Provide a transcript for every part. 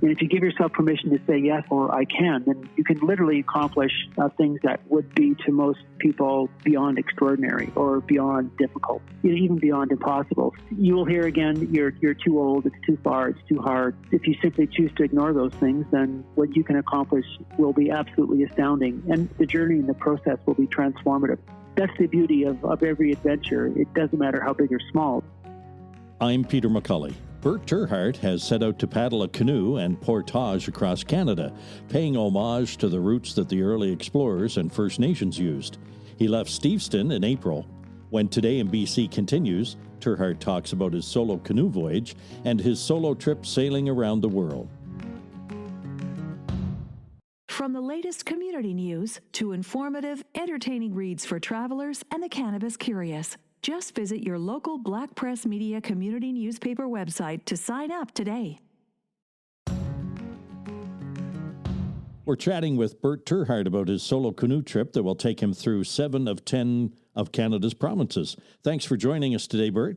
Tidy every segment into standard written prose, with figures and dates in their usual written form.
And if you give yourself permission to say yes or I can, then you can literally accomplish things that would be to most people beyond extraordinary or beyond difficult, even beyond impossible. You will hear again, you're too old, it's too far, it's too hard. If you simply choose to ignore those things, then what you can accomplish will be absolutely astounding. And the journey and the process will be transformative. That's the beauty of every adventure. It doesn't matter how big or small. I'm Peter McCully. Bert terHart has set out to paddle a canoe and portage across Canada, paying homage to the routes that the early explorers and First Nations used. He left Stevenson in April. When Today in BC continues, terHart talks about his solo canoe voyage and his solo trip sailing around the world. From the latest community news to informative, entertaining reads for travelers and the cannabis curious. Just visit your local Black Press Media community newspaper website to sign up today. We're chatting with Bert terHart about his solo canoe trip that will take him through 7 of 10 of Canada's provinces. Thanks for joining us today, Bert.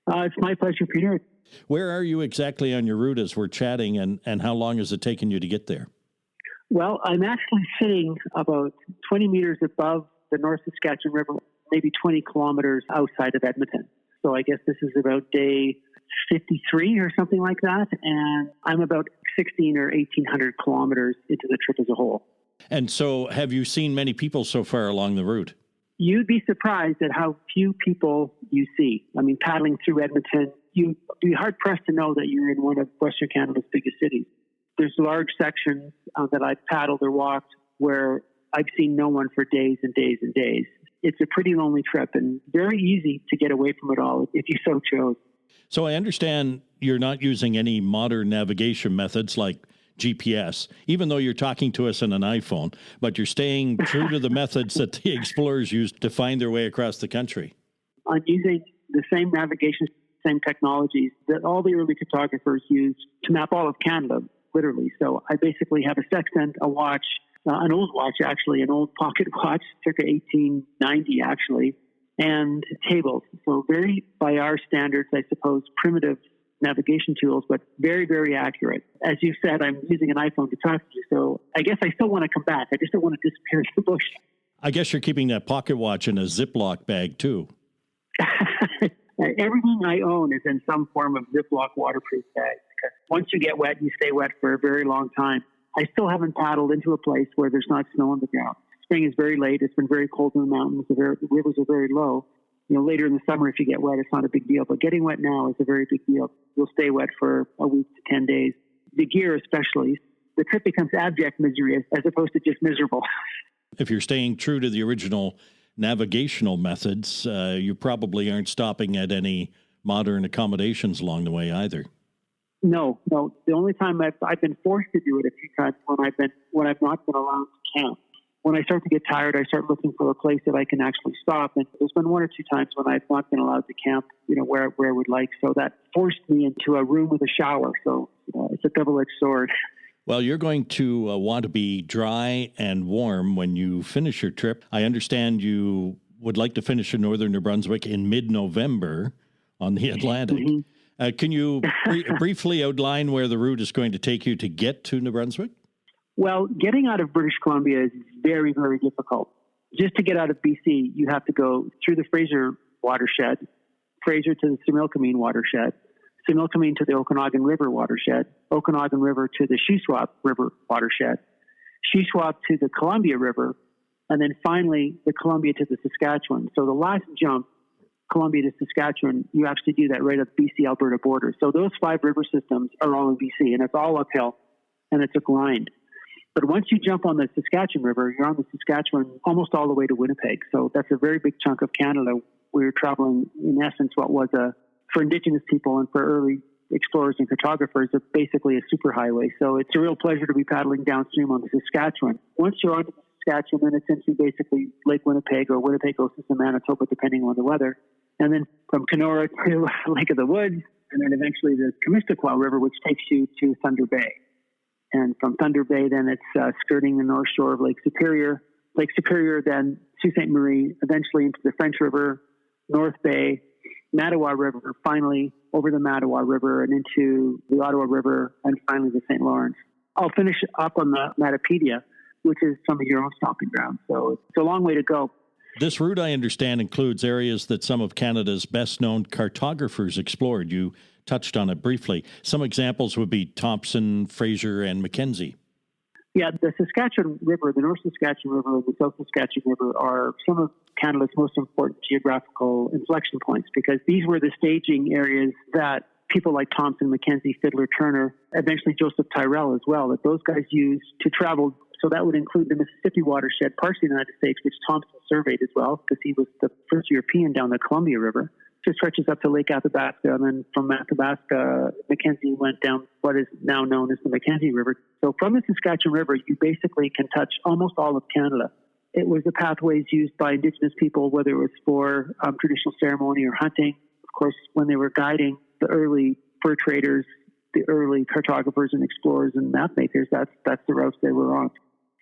It's my pleasure, Peter. Where are you exactly on your route as we're chatting, and how long has it taken you to get there? Well, I'm actually sitting about 20 meters above the North Saskatchewan River, maybe 20 kilometers outside of Edmonton. So I guess this is about day 53 or something like that. And I'm about 16 or 1,800 kilometers into the trip as a whole. And so have you seen many people so far along the route? You'd be surprised at how few people you see. I mean, paddling through Edmonton, you'd be hard-pressed to know that you're in one of Western Canada's biggest cities. There's large sections that I've paddled or walked where I've seen no one for days and days and days. It's a pretty lonely trip and very easy to get away from it all if you so chose. So I understand you're not using any modern navigation methods like GPS, even though you're talking to us on an iPhone, but you're staying true to the methods that the explorers used to find their way across the country. I'm using the same navigation, same technologies that all the early cartographers used to map all of Canada, literally. So I basically have a sextant, a watch, an old watch, actually, an old pocket watch, circa 1890, actually, and tables. So very, by our standards, I suppose, primitive navigation tools, but very, very accurate. As you said, I'm using an iPhone to talk to you, so I guess I still want to come back. I just don't want to disappear in the bush. I guess you're keeping that pocket watch in a Ziploc bag, too. Everything I own is in some form of Ziploc waterproof bag, because once you get wet, you stay wet for a very long time. I still haven't paddled into a place where there's not snow on the ground. Spring is very late. It's been very cold in the mountains. The rivers are very low. Later in the summer, if you get wet, it's not a big deal. But getting wet now is a very big deal. You'll stay wet for a week to 10 days. The gear especially, the trip becomes abject misery as opposed to just miserable. If you're staying true to the original navigational methods, you probably aren't stopping at any modern accommodations along the way either. No. The only time I've been forced to do it a few times when I've not been allowed to camp. When I start to get tired, I start looking for a place that I can actually stop. And there's been 1 or 2 times when I've not been allowed to camp, where I would like. So that forced me into a room with a shower. So it's a double-edged sword. Well, you're going to want to be dry and warm when you finish your trip. I understand you would like to finish in northern New Brunswick in mid-November on the Atlantic. Mm-hmm. Can you briefly outline where the route is going to take you to get to New Brunswick? Well, getting out of British Columbia is very, very difficult. Just to get out of BC, you have to go through the Fraser watershed, Fraser to the Similkameen watershed, Similkameen to the Okanagan River watershed, Okanagan River to the Shuswap River watershed, Shuswap to the Columbia River, and then finally the Columbia to the Saskatchewan. So the last jump, Columbia to Saskatchewan, you actually do that right at the BC-Alberta border. So those 5 river systems are all in BC, and it's all uphill, and it's a grind. But once you jump on the Saskatchewan River, you're on the Saskatchewan almost all the way to Winnipeg. So that's a very big chunk of Canada. We're traveling, in essence, what was for Indigenous people and for early explorers and cartographers, basically a superhighway. So it's a real pleasure to be paddling downstream on the Saskatchewan. Once you're on the Saskatchewan, then it's into basically Lake Winnipeg or Winnipegosis and Manitoba, depending on the weather. And then from Kenora to Lake of the Woods, and then eventually the Comistaquah River, which takes you to Thunder Bay. And from Thunder Bay, then it's skirting the north shore of Lake Superior. Lake Superior, then Sault Ste. Marie, eventually into the French River, North Bay, Mattawa River, finally over the Mattawa River and into the Ottawa River, and finally the St. Lawrence. I'll finish up on the Matapedia, which is some of your own stomping grounds. So it's a long way to go. This route, I understand, includes areas that some of Canada's best-known cartographers explored. You touched on it briefly. Some examples would be Thompson, Fraser, and Mackenzie. Yeah, the Saskatchewan River, the North Saskatchewan River, and the South Saskatchewan River are some of Canada's most important geographical inflection points, because these were the staging areas that people like Thompson, Mackenzie, Fiddler, Turner, eventually Joseph Tyrrell as well, that those guys used to travel. So that would include the Mississippi watershed, parts of the United States, which Thompson surveyed as well, because he was the first European down the Columbia River. It stretches up to Lake Athabasca, and then from Athabasca, Mackenzie went down what is now known as the Mackenzie River. So from the Saskatchewan River, you basically can touch almost all of Canada. It was the pathways used by Indigenous people, whether it was for traditional ceremony or hunting. Of course, when they were guiding the early fur traders, the early cartographers and explorers and map makers, that's the routes they were on.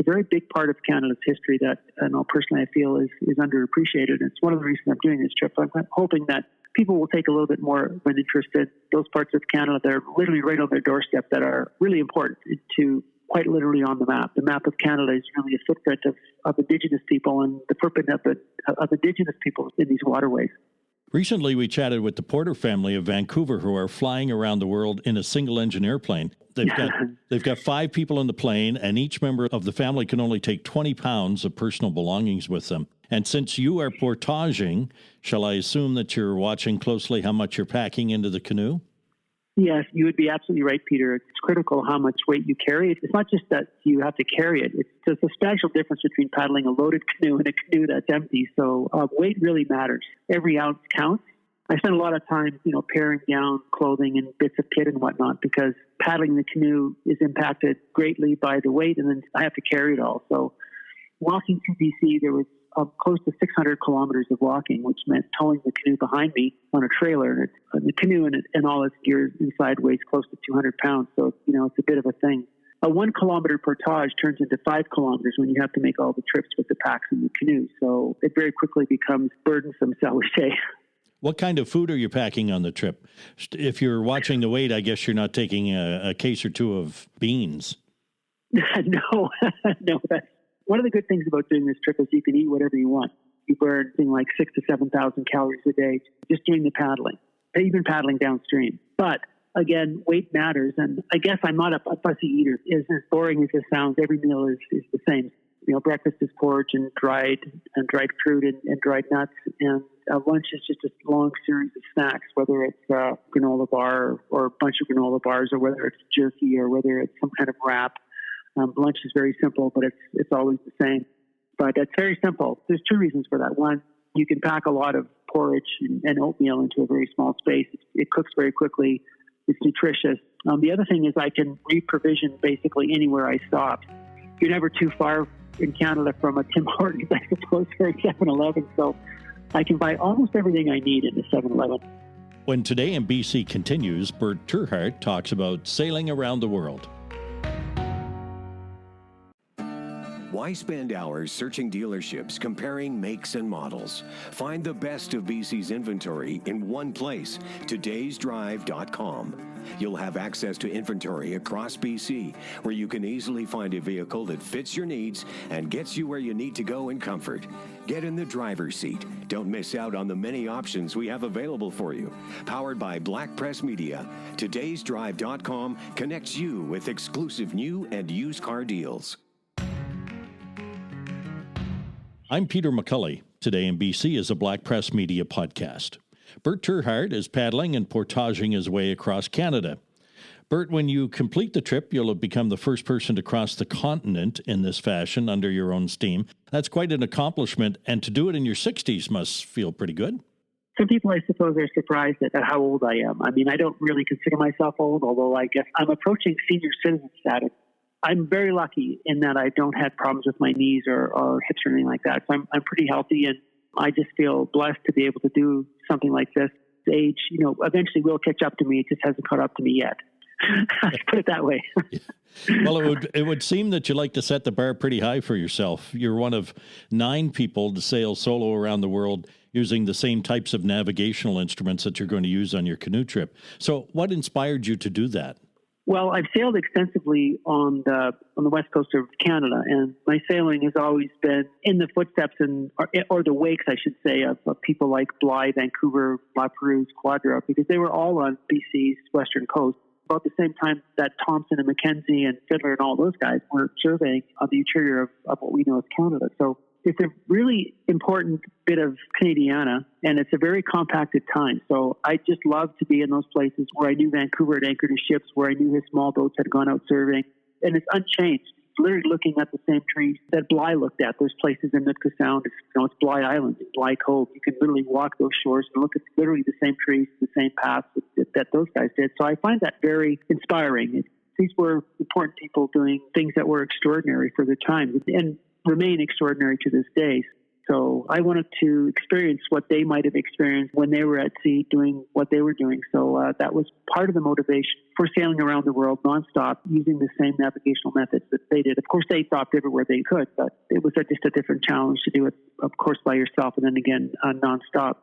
It's a very big part of Canada's history that, I know personally, I feel is underappreciated. It's one of the reasons I'm doing this trip. I'm hoping that people will take a little bit more of an interest in those parts of Canada that are literally right on their doorstep, that are really important to quite literally on the map. The map of Canada is really a footprint of Indigenous people and the footprint of Indigenous people in these waterways. Recently, we chatted with the Porter family of Vancouver, who are flying around the world in a single-engine airplane. They've got 5 people in the plane, and each member of the family can only take 20 pounds of personal belongings with them. And since you are portaging, shall I assume that you're watching closely how much you're packing into the canoe? Yes, you would be absolutely right, Peter. It's critical how much weight you carry. It's not just that you have to carry it. There's a substantial difference between paddling a loaded canoe and a canoe that's empty. So weight really matters. Every ounce counts. I spend a lot of time, paring down clothing and bits of kit and whatnot, because paddling the canoe is impacted greatly by the weight, and then I have to carry it all. So walking through BC, there was close to 600 kilometers of walking, which meant towing the canoe behind me on a trailer. And the canoe and all its gear inside weighs close to 200 pounds. So, it's a bit of a thing. A 1 kilometer portage turns into 5 kilometers when you have to make all the trips with the packs in the canoe. So it very quickly becomes burdensome, shall we say. What kind of food are you packing on the trip? If you're watching the weight, I guess you're not taking a case or two of beans. No, that's one of the good things about doing this trip is you can eat whatever you want. You burn something like 6,000 to 7,000 calories a day just doing the paddling, even paddling downstream. But again, weight matters, and I guess I'm not a fussy eater. As boring as it sounds, every meal is the same. Breakfast is porridge and dried fruit and dried nuts, and lunch is just a long series of snacks, whether it's a granola bar or a bunch of granola bars, or whether it's jerky, or whether it's some kind of wrap. Lunch is very simple, but it's always the same. But it's very simple. There's 2 reasons for that. One, you can pack a lot of porridge and oatmeal into a very small space. It cooks very quickly. It's nutritious. The other thing is I can re-provision basically anywhere I stop. You're never too far in Canada from a Tim Hortons, I suppose, or a 7-Eleven. So I can buy almost everything I need in the 7-Eleven. When Today in BC continues, Bert terHart talks about sailing around the world. Why spend hours searching dealerships, comparing makes and models? Find the best of BC's inventory in one place, todaysdrive.com. You'll have access to inventory across BC, where you can easily find a vehicle that fits your needs and gets you where you need to go in comfort. Get in the driver's seat. Don't miss out on the many options we have available for you. Powered by Black Press Media, todaysdrive.com connects you with exclusive new and used car deals. I'm Peter McCully. Today in BC is a Black Press Media podcast. Bert terHart is paddling and portaging his way across Canada. Bert, when you complete the trip, you'll have become the first person to cross the continent in this fashion under your own steam. That's quite an accomplishment, and to do it in your 60s must feel pretty good. Some people, I suppose, are surprised at how old I am. I mean, I don't really consider myself old, although I guess I'm approaching senior citizen status. I'm very lucky in that I don't have problems with my knees or hips or anything like that. So I'm pretty healthy, and I just feel blessed to be able to do something like this. Age, eventually will catch up to me. It just hasn't caught up to me yet. Put it that way. Well, it would seem that you like to set the bar pretty high for yourself. You're one of 9 people to sail solo around the world using the same types of navigational instruments that you're going to use on your canoe trip. So what inspired you to do that? Well, I've sailed extensively on the west coast of Canada, and my sailing has always been in the footsteps or the wakes, I should say, of people like Bligh, Vancouver, La Perouse, Quadra, because they were all on BC's western coast about the same time that Thompson and Mackenzie and Fiddler and all those guys were surveying on the interior of what we know as Canada. So it's a really important bit of Canadiana, and it's a very compacted time. So I just love to be in those places where I knew Vancouver had anchored his ships, where I knew his small boats had gone out surveying, and it's unchanged. It's literally looking at the same trees that Bligh looked at. There's places in Nootka Sound, it's Bligh Island, it's Bligh Cove. You can literally walk those shores and look at literally the same trees, the same paths that those guys did. So I find that very inspiring. These were important people doing things that were extraordinary for their time and remain extraordinary to this day. So I wanted to experience what they might have experienced when they were at sea doing what they were doing. So that was part of the motivation for sailing around the world nonstop using the same navigational methods that they did. Of course, they stopped everywhere they could, but it was just a different challenge to do it, of course, by yourself and then again nonstop.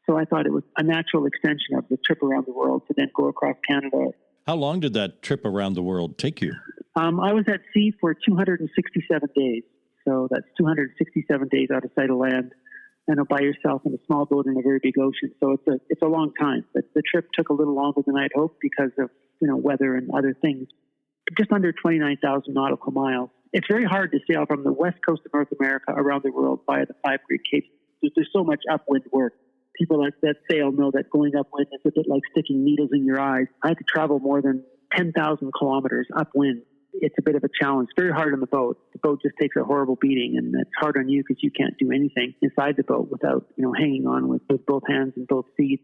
So I thought it was a natural extension of the trip around the world to then go across Canada. How long did that trip around the world take you? I was at sea for 267 days. So that's 267 days out of sight of land, and by yourself in a small boat in a very big ocean. So it's a long time. But the trip took a little longer than I'd hoped because of weather and other things. Just under 29,000 nautical miles. It's very hard to sail from the west coast of North America around the world via the 5 Great Capes. There's so much upwind work. People that sail know that going upwind is a bit like sticking needles in your eyes. I had to travel more than 10,000 kilometers upwind. It's a bit of a challenge. Very hard on the boat. The boat just takes a horrible beating, and it's hard on you because you can't do anything inside the boat without, hanging on with both hands and both feet.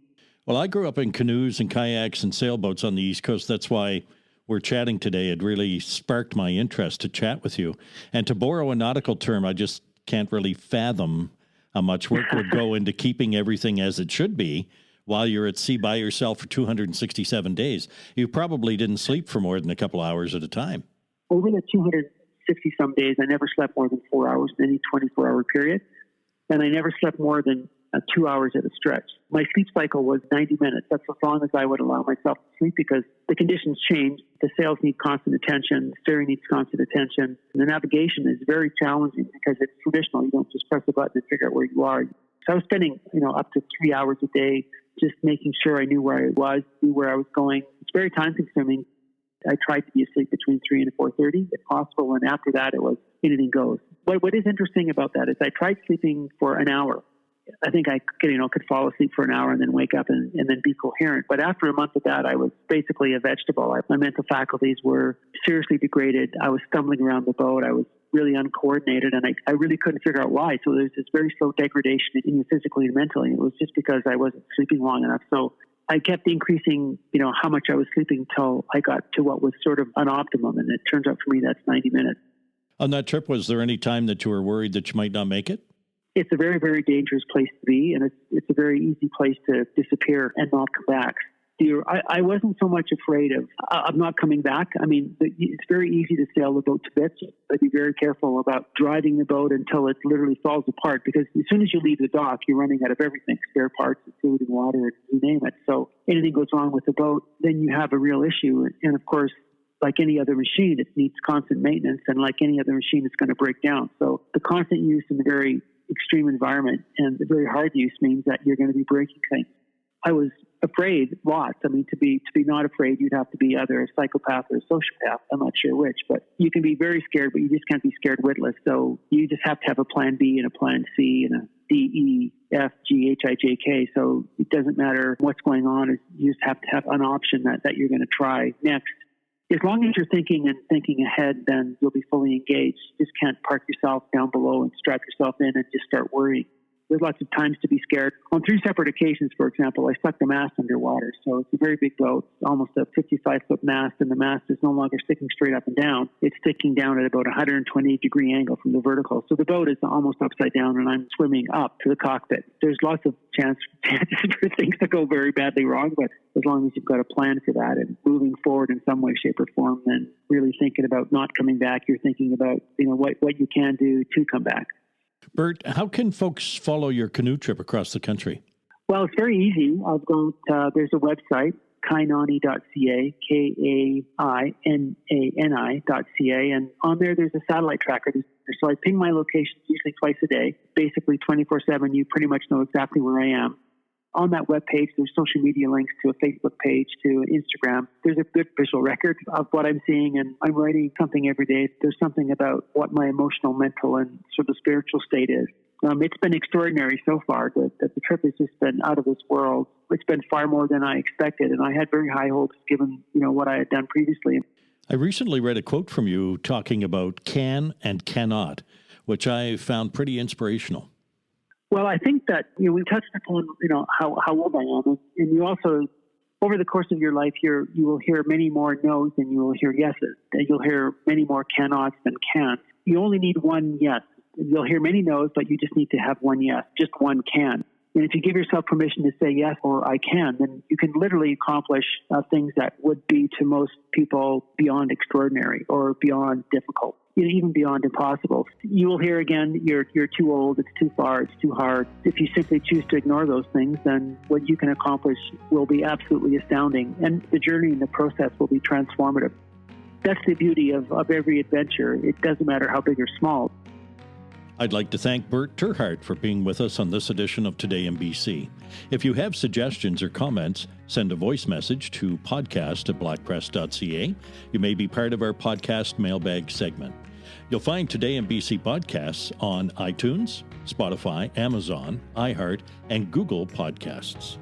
Well, I grew up in canoes and kayaks and sailboats on the East Coast. That's why we're chatting today. It really sparked my interest to chat with you. And to borrow a nautical term, I just can't really fathom how much work would go into keeping everything as it should be while you're at sea by yourself for 267 days. You probably didn't sleep for more than a couple hours at a time. Over the 260-some days, I never slept more than 4 hours in any 24-hour period, and I never slept more than 2 hours at a stretch. My sleep cycle was 90 minutes. That's as long as I would allow myself to sleep because the conditions change. The sails need constant attention. The steering needs constant attention. And the navigation is very challenging because it's traditional. You don't just press a button and figure out where you are. So I was spending, up to 3 hours a day just making sure I knew where I was, knew where I was going. It's very time-consuming. I tried to be asleep between 3 and 4:30 if possible, and after that it was anything goes. What is interesting about that is I tried sleeping for an hour. I think I could fall asleep for an hour and then wake up and then be coherent. But after a month of that, I was basically a vegetable. My mental faculties were seriously degraded. I was stumbling around the boat. I was really uncoordinated, and I really couldn't figure out why. So there's this very slow degradation in you physically and mentally. It was just because I wasn't sleeping long enough. So I kept increasing, how much I was sleeping until I got to what was sort of an optimum. And it turns out for me, that's 90 minutes. On that trip, was there any time that you were worried that you might not make it? It's a very, very dangerous place to be. And it's a very easy place to disappear and not come back. I wasn't so much afraid of not coming back. I mean, it's very easy to sail the boat to bits, but be very careful about driving the boat until it literally falls apart, because as soon as you leave the dock, you're running out of everything, spare parts, food and water, you name it. So anything goes wrong with the boat, then you have a real issue. And of course, like any other machine, it needs constant maintenance, and like any other machine, it's going to break down. So the constant use in a very extreme environment and the very hard use means that you're going to be breaking things. I was afraid lots. I mean, to be not afraid, you'd have to be either a psychopath or a sociopath. I'm not sure which, but you can be very scared, but you just can't be scared witless. So you just have to have a plan B and a plan C and a D, E, F, G, H, I, J, K. So it doesn't matter what's going on. You just have to have an option that you're going to try next. As long as you're thinking ahead, then you'll be fully engaged. You just can't park yourself down below and strap yourself in and just start worrying. There's lots of times to be scared. On 3 separate occasions, for example, I stuck the mast underwater. So it's a very big boat, almost a 55-foot mast, and the mast is no longer sticking straight up and down. It's sticking down at about a 120-degree angle from the vertical. So the boat is almost upside down, and I'm swimming up to the cockpit. There's lots of chances for things to go very badly wrong, but as long as you've got a plan for that and moving forward in some way, shape, or form, then really thinking about not coming back, you're thinking about what you can do to come back. Bert, how can folks follow your canoe trip across the country? Well, it's very easy. I've got, there's a website, kainani.ca, kainani.ca, and on there's a satellite tracker. So I ping my locations usually twice a day, basically 24/7. You pretty much know exactly where I am. On that webpage, there's social media links to a Facebook page, to Instagram. There's a good visual record of what I'm seeing, and I'm writing something every day. There's something about what my emotional, mental, and sort of spiritual state is. It's been extraordinary so far. The trip has just been out of this world. It's been far more than I expected, and I had very high hopes given what I had done previously. I recently read a quote from you talking about can and cannot, which I found pretty inspirational. Well, I think that we touched upon how old I am, and you also, over the course of your life, you will hear many more no's than you will hear yeses. And you'll hear many more cannots than can'ts. You only need one yes. You'll hear many no's, but you just need to have one yes, just one can. And if you give yourself permission to say yes or I can, then you can literally accomplish things that would be to most people beyond extraordinary or beyond difficult, even beyond impossible. You will hear again, you're too old, it's too far, it's too hard. If you simply choose to ignore those things, then what you can accomplish will be absolutely astounding, and the journey and the process will be transformative. That's the beauty of every adventure. It doesn't matter how big or small. I'd like to thank Bert terHart for being with us on this edition of Today in BC. If you have suggestions or comments, send a voice message to podcast@blackpress.ca. You may be part of our podcast mailbag segment. You'll find Today in BC podcasts on iTunes, Spotify, Amazon, iHeart, and Google Podcasts.